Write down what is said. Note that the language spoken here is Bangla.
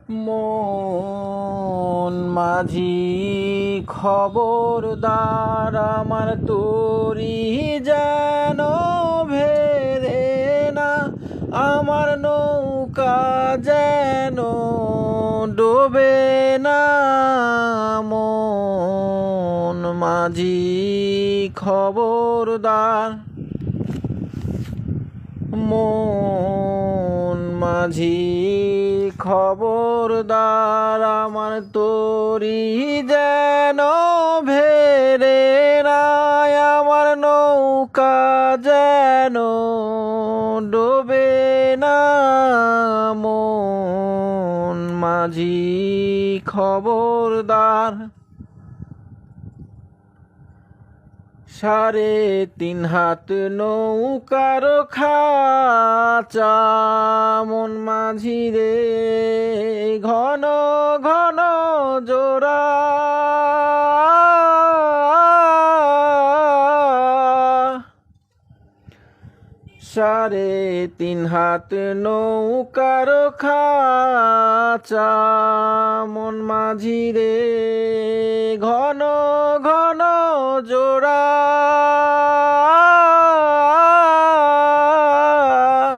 মন মাঝি খবরদার আমার তোরি যেন ভেরে না, আমার নৌকা যেন ডোবে না। মন মাঝি খবরদার, মন মাঝি খবরদার আমার তোরি যেন ভেরে নাই, আমার নৌকা যেন ডোবে না। মন মাঝি খবরদার। 3.5 হাত নৌকার খাঁচা মন মাঝি রে, ঘন ঘন জোড়া। 3.5 হাত নৌকার খাঁচা মন মাঝি রে, ঘন ঘন জোড়া।